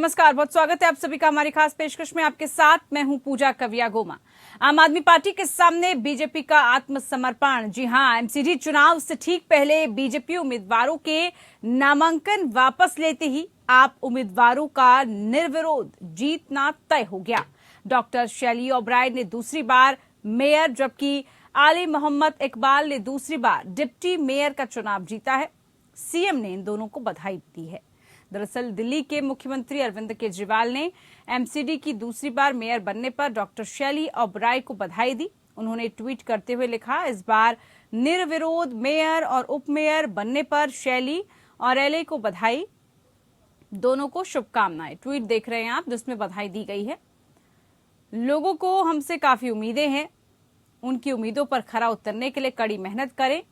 नमस्कार, बहुत स्वागत है आप सभी का हमारी खास पेशकश में। आपके साथ मैं हूं पूजा कविया गोमा। आम आदमी पार्टी के सामने बीजेपी का आत्मसमर्पण। जी हां, एमसीडी चुनाव से ठीक पहले बीजेपी उम्मीदवारों के नामांकन वापस लेते ही आप उम्मीदवारों का निर्विरोध जीतना तय हो गया। डॉक्टर शैली ओबराय ने दूसरी बार मेयर, जबकि आली मोहम्मद इकबाल ने दूसरी बार डिप्टी मेयर का चुनाव जीता है। सीएम ने इन दोनों को बधाई दी है। दरअसल दिल्ली के मुख्यमंत्री अरविंद केजरीवाल ने एमसीडी की दूसरी बार मेयर बनने पर डॉक्टर शैली ओबराय को बधाई दी। उन्होंने ट्वीट करते हुए लिखा, इस बार निर्विरोध मेयर और उप मेयर बनने पर शैली और एलए को बधाई, दोनों को शुभकामनाएं। ट्वीट देख रहे हैं आप, जिसमें बधाई दी गई है। लोगों को हमसे काफी उम्मीदें हैं, उनकी उम्मीदों पर खरा उतरने के लिए कड़ी मेहनत करें।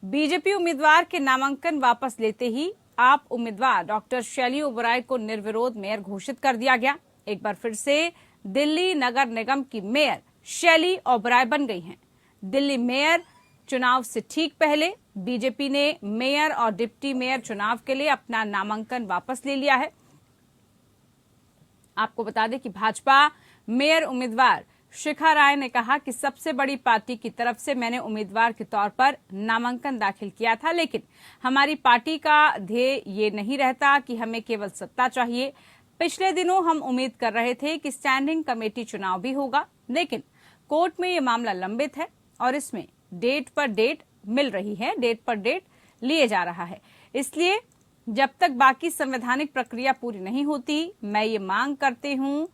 बीजेपी उम्मीदवार के नामांकन वापस लेते ही आप उम्मीदवार डॉक्टर शैली ओबराय को निर्विरोध मेयर घोषित कर दिया गया। एक बार फिर से दिल्ली नगर निगम की मेयर शैली ओबराय बन गई हैं। दिल्ली मेयर चुनाव से ठीक पहले बीजेपी ने मेयर और डिप्टी मेयर चुनाव के लिए अपना नामांकन वापस ले लिया है। आपको बता दें कि भाजपा मेयर उम्मीदवार शिखा राय ने कहा कि सबसे बड़ी पार्टी की तरफ से मैंने उम्मीदवार के तौर पर नामांकन दाखिल किया था, लेकिन हमारी पार्टी का ध्येय ये नहीं रहता कि हमें केवल सत्ता चाहिए। पिछले दिनों हम उम्मीद कर रहे थे कि स्टैंडिंग कमेटी चुनाव भी होगा, लेकिन कोर्ट में ये मामला लंबित है और इसमें डेट पर डेट मिल रही है, डेट पर डेट लिए जा रहा है। इसलिए जब तक बाकी संवैधानिक प्रक्रिया पूरी नहीं होती, मैं ये मांग करती हूं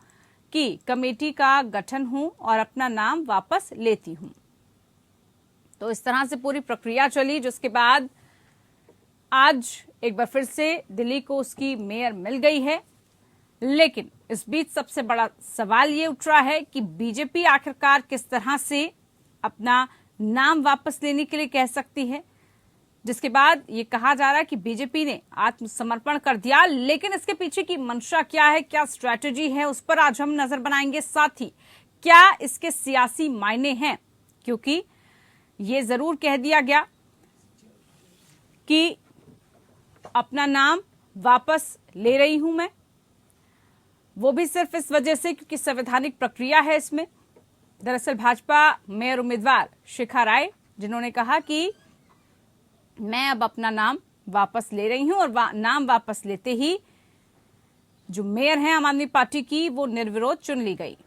कि कमेटी का गठन हो और अपना नाम वापस लेती हूं। तो इस तरह से पूरी प्रक्रिया चली, जिसके बाद आज एक बार फिर से दिल्ली को उसकी मेयर मिल गई है। लेकिन इस बीच सबसे बड़ा सवाल ये उठ रहा है कि बीजेपी आखिरकार किस तरह से अपना नाम वापस लेने के लिए कह सकती है, जिसके बाद ये कहा जा रहा है कि बीजेपी ने आत्मसमर्पण कर दिया। लेकिन इसके पीछे की मंशा क्या है, क्या स्ट्रैटेजी है, उस पर आज हम नजर बनाएंगे। साथ ही क्या इसके सियासी मायने हैं, क्योंकि ये जरूर कह दिया गया कि अपना नाम वापस ले रही हूं मैं, वो भी सिर्फ इस वजह से क्योंकि संवैधानिक प्रक्रिया है इसमें। दरअसल भाजपा मेयर उम्मीदवार शिखा राय, जिन्होंने कहा कि मैं अब अपना नाम वापस ले रही हूं, और नाम वापस लेते ही जो मेयर है आम आदमी पार्टी की, वो निर्विरोध चुन ली गई।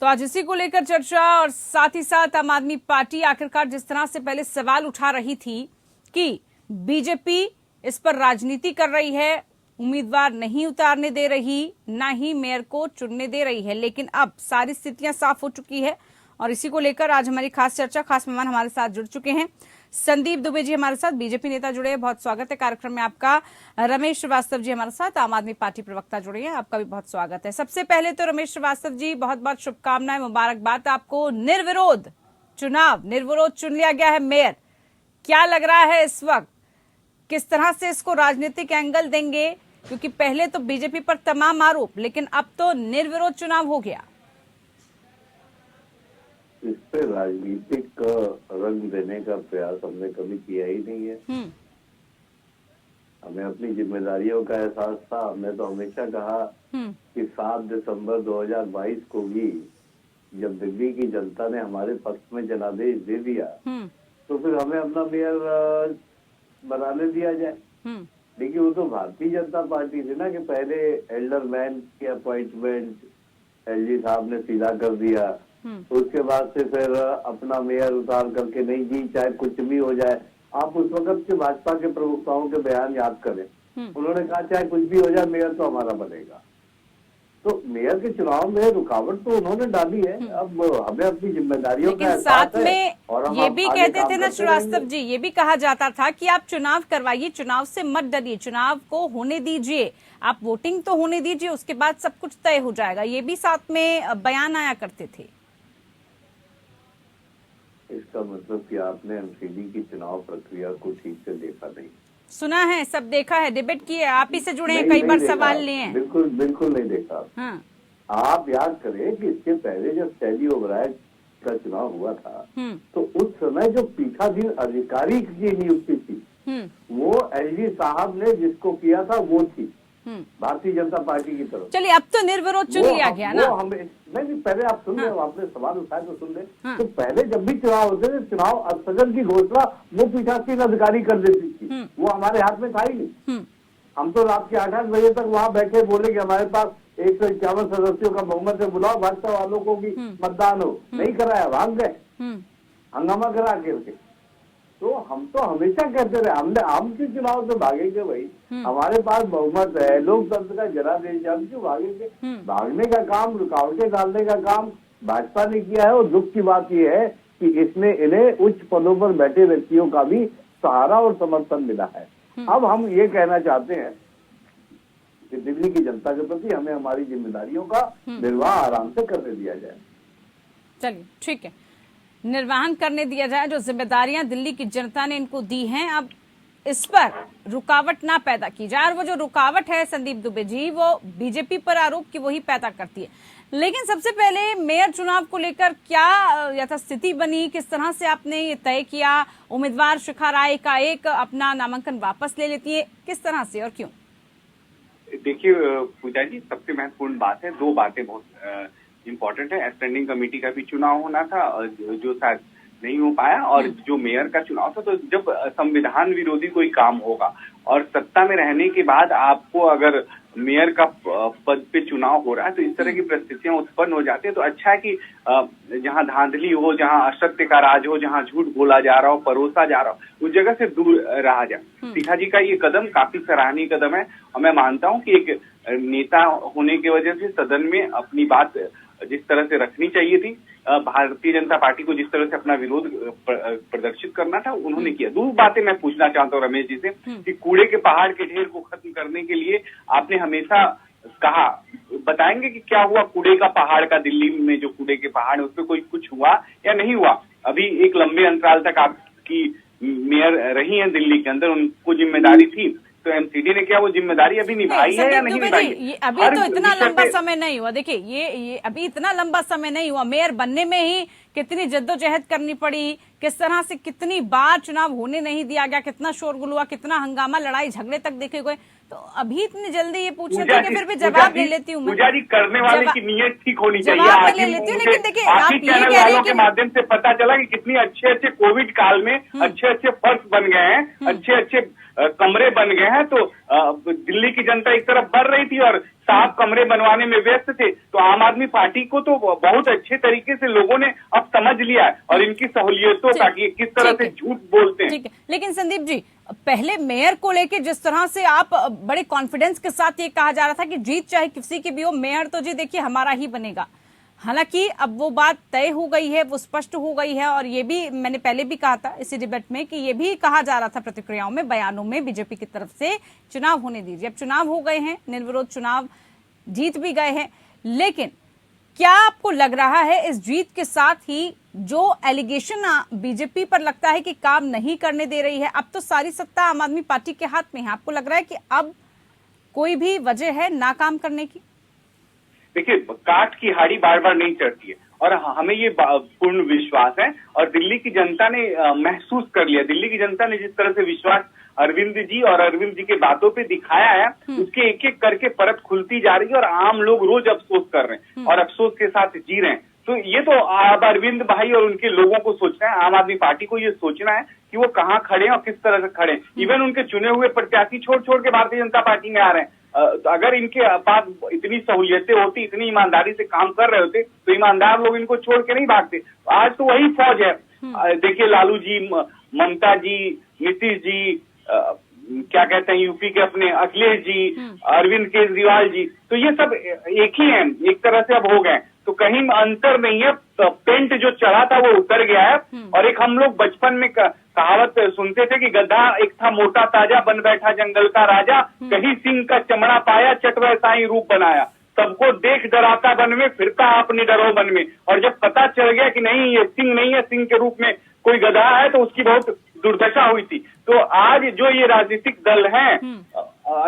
तो आज इसी को लेकर चर्चा, और साथ ही साथ आम आदमी पार्टी आखिरकार जिस तरह से पहले सवाल उठा रही थी कि बीजेपी इस पर राजनीति कर रही है, उम्मीदवार नहीं उतारने दे रही, ना ही मेयर को चुनने दे रही है, लेकिन अब सारी स्थितियां साफ हो चुकी है। और इसी को लेकर आज हमारी खास चर्चा, खास मेहमान हमारे साथ जुड़ चुके हैं। संदीप दुबे जी हमारे साथ, बीजेपी नेता जुड़े हैं, बहुत स्वागत है कार्यक्रम में आपका। रमेश श्रीवास्तव जी हमारे साथ, आम आदमी पार्टी प्रवक्ता जुड़े हैं, आपका भी बहुत स्वागत है। सबसे पहले तो रमेश श्रीवास्तव जी, बहुत बहुत शुभकामनाएं, मुबारकबाद आपको। निर्विरोध चुनाव, निर्विरोध चुन लिया गया है मेयर। क्या लग रहा है इस वक्त, किस तरह से इसको राजनीतिक एंगल देंगे, क्योंकि पहले तो बीजेपी पर तमाम आरोप, लेकिन अब तो निर्विरोध चुनाव हो गया। इस पे राजनीतिक रंग देने का प्रयास हमने कभी किया ही नहीं है। हमें अपनी जिम्मेदारियों का एहसास था। हमने तो हमेशा कहा कि 7 दिसंबर 2022 को भी जब दिल्ली की जनता ने हमारे पक्ष में जनादेश दे दिया, तो फिर हमें अपना मेयर बनाने दिया जाए। लेकिन वो तो भारतीय जनता पार्टी थी ना कि पहले एल्डर मैन की अपॉइंटमेंट एलजी साहब ने सीधा कर दिया, उसके बाद से फिर अपना मेयर उतार करके नहीं जी, चाहे कुछ भी हो जाए। आप उस वक्त के भाजपा के प्रवक्ताओं के बयान याद करें, उन्होंने कहा चाहे कुछ भी हो जाए मेयर तो हमारा बनेगा। तो मेयर के चुनाव में रुकावट तो उन्होंने डाली है। अब हमें अपनी जिम्मेदारियों का साथ में ये भी कहते थे ना श्रीवास्तव जी, ये भी कहा जाता था कि आप चुनाव करवाइए, चुनाव से मत डरिए, चुनाव को होने दीजिए, आप वोटिंग तो होने दीजिए, उसके बाद सब कुछ तय हो जाएगा। ये भी साथ में बयान आया करते थे। इसका मतलब कि आपने एमसीडी की चुनाव प्रक्रिया को ठीक से देखा नहीं। सुना है, सब देखा है, डिबेट किए, आप ही से जुड़े हैं, कई बार सवाल लिए हैं। बिल्कुल बिल्कुल नहीं देखा। हाँ। आप याद करें कि इसके पहले जब शैली ओबराय का चुनाव हुआ था, तो उस समय जो पीठाधीन अधिकारी की नियुक्ति थी, वो एलजी साहब ने जिसको किया था वो थी भारतीय जनता पार्टी की तरफ। चलिए, अब तो निर्विरोध चुन लिया गया ना। हमें नहीं, पहले आप सुन ले, आपने सवाल उठाया तो सुन ले। तो पहले जब भी चुनाव होते थे, चुनाव स्थगन की घोषणा वो पीठासीन अधिकारी कर देती थी, वो हमारे हाथ में था ही नहीं। हम तो रात के 8-8 बजे तक वहाँ बैठे, बोले कि हमारे पास 151 सदस्यों का बहुमत है, बुलाओ भाजपा वालों को भी मतदान हो। नहीं कराया, भाग गए हंगामा करा करके। तो हम तो हमेशा कहते रहे, हम क्यों चुनाव से भागेंगे भाई, हमारे पास बहुमत है, लोकतंत्र का जनादेश है, हम क्यों भागेंगे। भागने का काम, रुकावटें डालने का काम भाजपा ने किया है। और दुख की बात यह है कि इसमें इन्हें उच्च पदों पर बैठे व्यक्तियों का भी सहारा और समर्थन मिला है। अब हम ये कहना चाहते हैं कि दिल्ली की जनता के प्रति हमें हमारी जिम्मेदारियों का निर्वाह आराम से करने दिया जाए। चलिए ठीक है, निर्वहन करने दिया जाए। जो जिम्मेदारियां दिल्ली की जनता ने इनको दी हैं, अब इस पर रुकावट ना पैदा की जाए। और वो जो रुकावट है संदीप दुबे जी, वो बीजेपी पर आरोप की वही पैदा करती है। लेकिन सबसे पहले मेयर चुनाव को लेकर क्या यथास्थिति बनी, किस तरह से आपने ये तय किया? उम्मीदवार शिखा राय का एक अपना नामांकन वापस ले लेती है, किस तरह से और क्यों? देखिए पूजा जी, सबसे महत्वपूर्ण बात है, दो बातें बहुत इम्पोर्टेंट है। स्टैंडिंग कमेटी का भी चुनाव होना था और जो शायद नहीं हो पाया, और जो मेयर का चुनाव था। तो जब संविधान विरोधी कोई काम होगा और सत्ता में रहने के बाद आपको अगर मेयर का पद पे चुनाव हो रहा है, तो इस तरह की परिस्थितियां उत्पन्न हो जाती है। तो अच्छा है कि जहां धांधली हो, जहां असत्य का राज हो, जहां झूठ बोला जा रहा हो, परोसा जा रहा हो, उस जगह से दूर रहा जाए। शिखा जी का ये कदम काफी सराहनीय कदम है और मैं मानता हूं कि एक नेता होने की वजह से सदन में अपनी बात जिस तरह से रखनी चाहिए थी, भारतीय जनता पार्टी को जिस तरह से अपना विरोध प्रदर्शित करना था, उन्होंने किया। दो बातें मैं पूछना चाहता हूँ रमेश जी से कि कूड़े के पहाड़ के ढेर को खत्म करने के लिए आपने हमेशा कहा, बताएंगे कि क्या हुआ कूड़े का पहाड़ का? दिल्ली में जो कूड़े के पहाड़ है उस पर कोई कुछ हुआ या नहीं हुआ? अभी एक लंबे अंतराल तक आपकी मेयर रही हैं दिल्ली के अंदर, उनको जिम्मेदारी थी, तो एमसीडी ने क्या वो जिम्मेदारी अभी निभाई है या नहीं निभाई? अभी तो इतना लंबा समय नहीं हुआ। देखिए, ये अभी इतना लंबा समय नहीं हुआ। मेयर बनने में ही कितनी जद्दोजहद करनी पड़ी, किस तरह से कितनी बार चुनाव होने नहीं दिया गया, कितना शोरगुल हुआ, कितना हंगामा, लड़ाई झगड़े तक देखे गए। तो अभी इतनी जल्दी ये पूछने के फिर भी जवाब ले लेती हूँ। पूजा जी, करने वाले की नीयत ठीक होनी चाहिए। जवाब ले लेती हूँ, लेकिन देखिए आप ये कह रहे हैं के माध्यम से पता चला कि कितनी अच्छे कोविड काल में अच्छे फर्श बन गए हैं, अच्छे कमरे बन गए हैं। तो दिल्ली की जनता एक तरफ बढ़ रही थी और साफ कमरे बनवाने में व्यस्त थे। तो आम आदमी पार्टी को तो बहुत अच्छे तरीके से लोगों ने अब समझ लिया है और इनकी सहूलियतों का कि किस तरह से झूठ बोलते हैं। ठीक है, लेकिन संदीप जी, पहले मेयर को लेके जिस तरह से आप बड़े कॉन्फिडेंस के साथ ये कहा जा रहा था कि जीत चाहे किसी की भी हो, मेयर तो जी देखिए हमारा ही बनेगा। हालांकि अब वो बात तय हो गई है, वो स्पष्ट हो गई है। और ये भी मैंने पहले भी कहा था इसी डिबेट में कि ये भी कहा जा रहा था प्रतिक्रियाओं में, बयानों में, बीजेपी की तरफ से चुनाव होने दीजिए। अब चुनाव हो गए हैं, निर्विरोध चुनाव जीत भी गए हैं। लेकिन क्या आपको लग रहा है इस जीत के साथ ही जो एलिगेशन बीजेपी पर लगता है कि काम नहीं करने दे रही है, अब तो सारी सत्ता आम आदमी पार्टी के हाथ में है, आपको लग रहा है कि अब कोई भी वजह है नाकाम करने की? देखिए, काठ की हाड़ी बार बार नहीं चढ़ती है और हमें ये पूर्ण विश्वास है और दिल्ली की जनता ने महसूस कर लिया। दिल्ली की जनता ने जिस तरह से विश्वास अरविंद जी और अरविंद जी के बातों पे दिखाया है, उसके एक एक करके परत खुलती जा रही है और आम लोग रोज अफसोस कर रहे हैं और अफसोस के साथ जी रहे हैं। तो ये तो अब अरविंद भाई और उनके लोगों को सोचना है, आम आदमी पार्टी को ये सोचना है कि वो कहाँ खड़े हैं और किस तरह से खड़े हैं। इवन उनके चुने हुए प्रत्याशी छोड़ के भारतीय जनता पार्टी में आ रहे हैं। तो अगर इनके पास इतनी सहूलियतें होती, इतनी ईमानदारी से काम कर रहे होते, तो ईमानदार लोग इनको छोड़ के नहीं भागते। आज तो वही फौज है। देखिए, लालू जी, ममता जी, नीतीश जी, क्या कहते हैं यूपी के अपने अखिलेश जी, अरविंद केजरीवाल जी, तो ये सब एक ही हैं, एक तरह से अब हो गए। तो कहीं अंतर नहीं है, तो पेंट जो चढ़ा था वो उतर गया है। और एक हम लोग बचपन में कहावत सुनते थे कि गधा एक था मोटा ताजा, बन बैठा जंगल का राजा, कहीं सिंह का चमड़ा पाया, चट वैसा ही रूप बनाया, सबको देख डराता वन में, फिरता अपने डरो वन में। और जब पता चल गया कि नहीं ये सिंह नहीं है, सिंह के रूप में कोई गधा है, तो उसकी बहुत दुर्दशा हुई थी। तो आज जो ये राजनीतिक दल है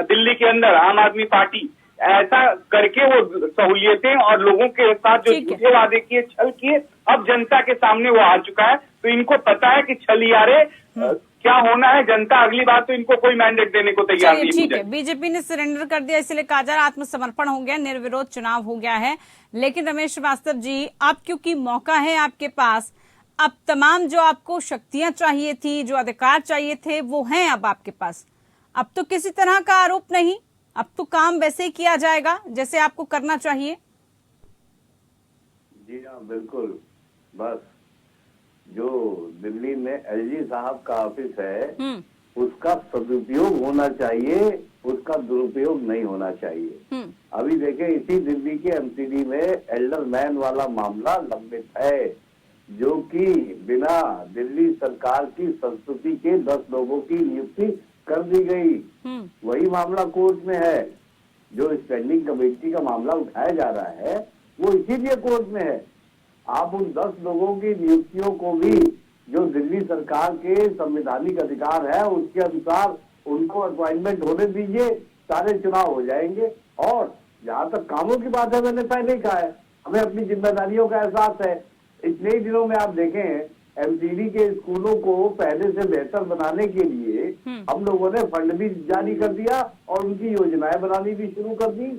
दिल्ली के अंदर, आम आदमी पार्टी, ऐसा करके वो सहूलियतें और लोगों के साथ जो झूठे वादे किए, छल किए, अब जनता के सामने वो आ चुका है। तो इनको पता है कि छलियारे क्या होना है जनता अगली बार तो इनको कोई मैंडेट देने को तैयार चलिए नहीं ठीक है। है, बीजेपी ने सरेंडर कर दिया, इसलिए कहा जा रहा है आत्मसमर्पण हो गया, निर्विरोध चुनाव हो गया है। लेकिन रमेश श्रीवास्तव जी, अब क्योंकि मौका है आपके पास, अब तमाम जो आपको शक्तियां चाहिए थी, जो अधिकार चाहिए थे, वो हैं अब आपके पास। अब तो किसी तरह का आरोप नहीं, अब तो काम वैसे ही किया जाएगा जैसे आपको करना चाहिए। जी हाँ, बिल्कुल। बस जो दिल्ली में एलजी साहब का ऑफिस है उसका सदुपयोग होना चाहिए, उसका दुरुपयोग नहीं होना चाहिए। अभी देखें, इसी दिल्ली के एमसीडी में एल्डरमैन वाला मामला लंबित है, जो कि बिना दिल्ली सरकार की संस्तुति के 10 लोगों की नियुक्ति कर दी गई। वही मामला कोर्ट में है। जो स्टैंडिंग कमेटी का मामला उठाया जा रहा है वो इसीलिए कोर्ट में है। आप उन 10 लोगों की नियुक्तियों को भी, जो दिल्ली सरकार के संवैधानिक अधिकार है उसके अनुसार उनको अपॉइंटमेंट होने दीजिए, सारे चुनाव हो जाएंगे। और जहाँ तक कामों की बात है, मैंने पहले ही कहा है, हमें अपनी जिम्मेदारियों का एहसास है। इतने ही दिनों में आप देखें, एमसीडी के स्कूलों को पहले से बेहतर बनाने के लिए हम लोगों ने फंड भी जारी कर दिया और उनकी योजनाएं बनानी भी शुरू कर दी।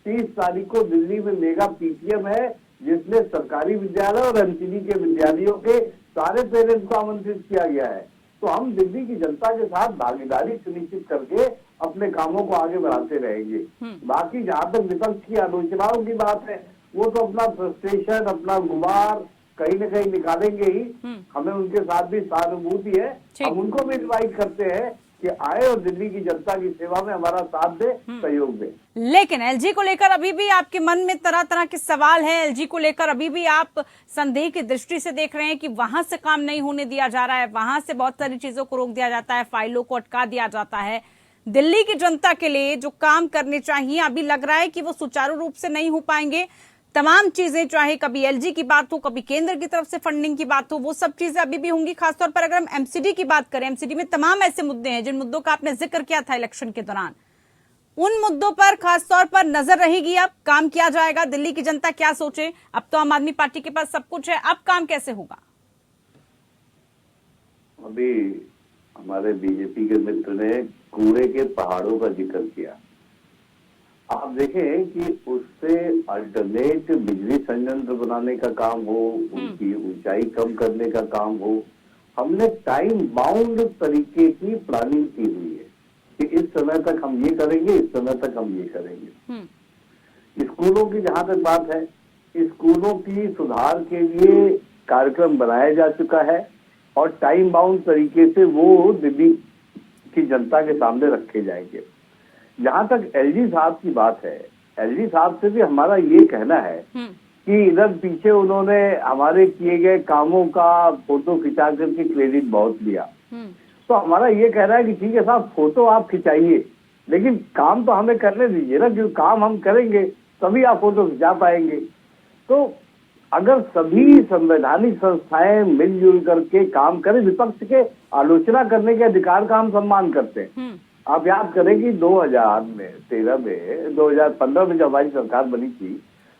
30 तारीख को दिल्ली में मेगा पीटीएम है, जिसमें सरकारी विद्यालय और एमसीडी के विद्यालयों के सारे पेरेंट्स को आमंत्रित किया गया है। तो हम दिल्ली की जनता के साथ भागीदारी सुनिश्चित करके अपने कामों को आगे बढ़ाते रहेंगे। बाकी जहाँ तक विपक्ष की आलोचनाओं की बात है, वो तो अपना फ्रस्ट्रेशन, अपना गुबार कहीं न कहीं निकालेंगे ही। हमें उनके साथ भी सहानुभूति है, हम उनको भी इनवाइट करते हैं कि आए और दिल्ली की जनता की सेवा में हमारा साथ दे, सहयोग दे। लेकिन एलजी को लेकर अभी भी आपके मन में तरह तरह के सवाल हैं। एलजी को लेकर अभी भी आप संदेह की दृष्टि से देख रहे हैं कि वहां से काम नहीं होने दिया जा रहा है, वहां से बहुत सारी चीजों को रोक दिया जाता है, फाइलों को अटका दिया जाता है। दिल्ली की जनता के लिए जो काम करने चाहिए, अभी लग रहा है कि वो सुचारू रूप से नहीं हो पाएंगे। तमाम चीजें, चाहे कभी एलजी की बात हो, कभी केंद्र की तरफ से फंडिंग की बात हो, वो सब चीजें अभी भी होंगी। खासतौर पर अगर हम एमसीडी की बात करें, एमसीडी में तमाम ऐसे मुद्दे हैं जिन मुद्दों का आपने जिक्र किया था इलेक्शन के दौरान। उन मुद्दों पर खासतौर पर नजर रहेगी, अब काम किया जाएगा। दिल्ली की जनता क्या सोचे, अब तो आम आदमी पार्टी के पास सब कुछ है, अब काम कैसे होगा? अभी हमारे बीजेपी के मित्र ने कूड़े के पहाड़ों का जिक्र किया। आप देखें कि उससे अल्टरनेट बिजली संयंत्र बनाने का काम हो, उनकी ऊंचाई कम करने का काम हो, हमने टाइम बाउंड तरीके की प्लानिंग की हुई है कि इस समय तक हम ये करेंगे, इस समय तक हम ये करेंगे। स्कूलों की जहां तक बात है, स्कूलों की सुधार के लिए कार्यक्रम बनाया जा चुका है और टाइम बाउंड तरीके से वो दिल्ली की जनता के सामने रखे जाएंगे। जहां तक एलजी साहब की बात है, एलजी साहब से भी हमारा ये कहना है कि इधर पीछे उन्होंने हमारे किए गए कामों का फोटो खिंचा करके क्रेडिट बहुत लिया। तो हमारा ये कहना है कि ठीक है साहब, फोटो आप खिंचाइए, लेकिन काम तो हमें करने दीजिए ना, क्योंकि काम हम करेंगे तभी आप फोटो खिंचा पाएंगे। तो अगर सभी संवैधानिक संस्थाएं मिलजुल करके काम करें, विपक्ष के आलोचना करने के अधिकार का हम सम्मान करते हैं। आप याद करें कि 2013 में 2015 में जब हमारी सरकार बनी थी,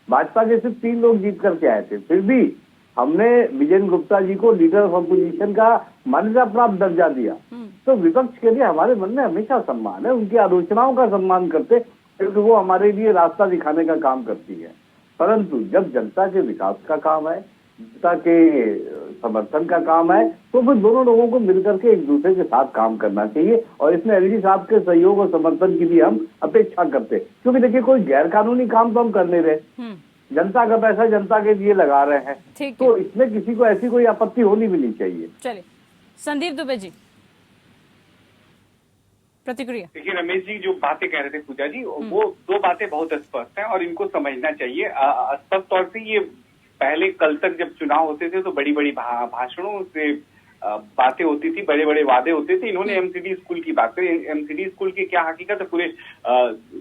भाजपा के सिर्फ 3 लोग जीत करके आए थे, फिर भी हमने विजेंद्र गुप्ता जी को लीडर ऑफ अपोजिशन का मान्यता प्राप्त दर्जा दिया। तो विपक्ष के लिए हमारे मन में हमेशा सम्मान है, उनकी आलोचनाओं का सम्मान करते, क्योंकि वो हमारे लिए रास्ता दिखाने का काम करती है। परंतु जब जनता के विकास का काम है, जनता के समर्थन का काम है, तो फिर दोनों लोगों को मिलकर के एक दूसरे के साथ काम करना चाहिए। और इसमें एलजी साहब के सहयोग और समर्थन की भी हम अपेक्षा करते, क्योंकि देखिए कोई गैर कानूनी काम तो हम कर नहीं रहे, जनता का पैसा जनता के लिए लगा रहे हैं, तो इसमें किसी को ऐसी कोई आपत्ति होनी भी नहीं चाहिए। चलिए संदीप दुबे जी, प्रतिक्रिया। देखिए रमेश जी जो बातें कह रहे थे पूजा जी, वो 2 बातें बहुत स्पष्ट हैं और इनको समझना चाहिए। स्पष्ट तौर से ये पहले कल तक जब चुनाव होते थे तो बड़ी बड़ी भाषणों से बातें होती थी, बड़े बड़े वादे होते थे। इन्होंने एमसीडी स्कूल की बात करी। एमसीडी स्कूल की क्या हकीकत है पूरे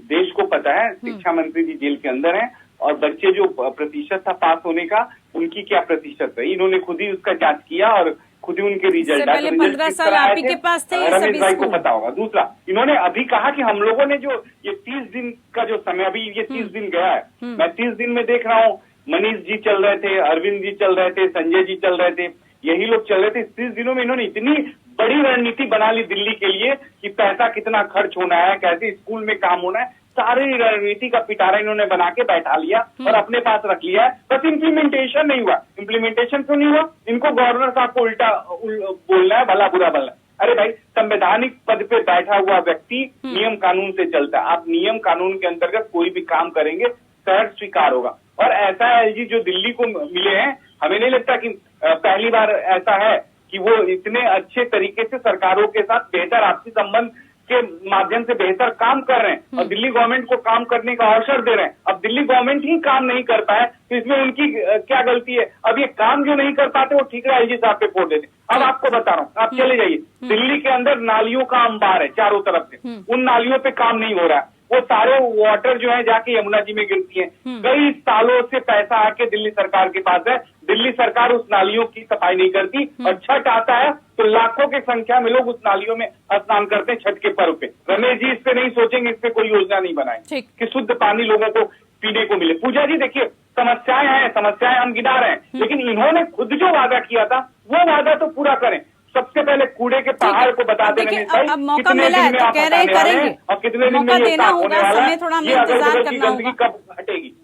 देश को पता है। शिक्षा मंत्री जी जेल के अंदर हैं और बच्चे जो प्रतिशत था पास होने का, उनकी क्या प्रतिशत है, इन्होंने खुद ही उसका जांच किया और खुद ही उनके रिजल्ट आए। पहले 15 साल आप ही के पास थे, रमेश भाई को पता होगा। दूसरा, इन्होंने अभी कहा कि हम लोगों ने जो ये 30 दिन का जो समय, अभी ये 30 दिन गया है, मैं 30 दिन में देख रहा हूँ मनीष जी चल रहे थे, अरविंद जी चल रहे थे, संजय जी चल रहे थे, यही लोग चल रहे थे। 30 दिनों में इन्होंने इतनी बड़ी रणनीति बना ली दिल्ली के लिए कि पैसा कितना खर्च होना है, कैसे स्कूल में काम होना है, सारी रणनीति का पिटारा इन्होंने बना के बैठा लिया और अपने पास रख लिया है। बस इम्प्लीमेंटेशन नहीं हुआ। इम्प्लीमेंटेशन क्यों नहीं हुआ? इनको गवर्नर साहब को उल्टा बोलना है, भला बुरा बोलना है। अरे भाई, संवैधानिक पद पे बैठा हुआ व्यक्ति नियम कानून से चलता है। आप नियम कानून के अंतर्गत कोई भी काम करेंगे, सहज स्वीकार होगा। और ऐसा एलजी जो दिल्ली को मिले हैं, हमें नहीं लगता कि पहली बार ऐसा है कि वो इतने अच्छे तरीके से सरकारों के साथ बेहतर आपसी संबंध के माध्यम से बेहतर काम कर रहे हैं और दिल्ली गवर्नमेंट को काम करने का अवसर दे रहे हैं। अब दिल्ली गवर्नमेंट ही काम नहीं कर पाए तो इसमें उनकी क्या गलती है? अब ये काम जो नहीं कर पाते वो ठीकरा एलजी साहब पे फोड़ देते। अब आपको बता रहा हूँ, आप चले जाइए, दिल्ली के अंदर नालियों का अंबार है चारों तरफ से, उन नालियों पे काम नहीं हो रहा है। वो सारे वाटर जो है जाके यमुना जी में गिरती है। कई सालों से पैसा आके दिल्ली सरकार के पास है, दिल्ली सरकार उस नालियों की सफाई नहीं करती और छठ आता है तो लाखों की संख्या में लोग उस नालियों में स्नान करते हैं छठ के पर्व पे। रमेश जी इस पे नहीं सोचेंगे, इस पे कोई योजना नहीं बनाए कि शुद्ध पानी लोगों को पीने को मिले। पूजा जी देखिए, समस्याएं हैं, समस्याएं हम गिना रहे हैं, लेकिन इन्होंने खुद जो वादा किया था वो वादा तो पूरा करें। सबसे पहले कूड़े के पहाड़ को बता देंगे। अब मौका मिला है तो कह रहे हैं करेंगे, और कितने दिन मौका में ये देना साफ होने होगा, वाला समय है, थोड़ा हमें ये इंतजार अगल-बगल की करना गंदगी होगा, कब हटेगी?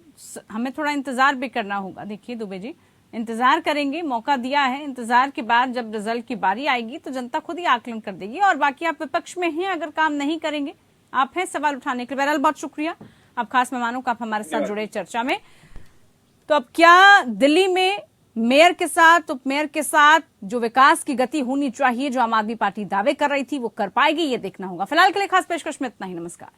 हमें थोड़ा इंतजार भी करना होगा। देखिए दुबे जी, इंतजार करेंगे, मौका दिया है, इंतजार के बाद जब रिजल्ट की बारी आएगी तो जनता खुद ही आकलन कर देगी। और बाकी आप विपक्ष में हैं, अगर काम नहीं करेंगे, आप हैं सवाल उठाने के लिए। बहरहाल बहुत शुक्रिया आप खास मेहमानों का, आप हमारे साथ जुड़े चर्चा में। तो अब क्या दिल्ली में मेयर के साथ, उप मेयर के साथ जो विकास की गति होनी चाहिए, जो आम आदमी पार्टी दावे कर रही थी, वो कर पाएगी, ये देखना होगा। फिलहाल के लिए खास पेशकश में इतना ही। नमस्कार।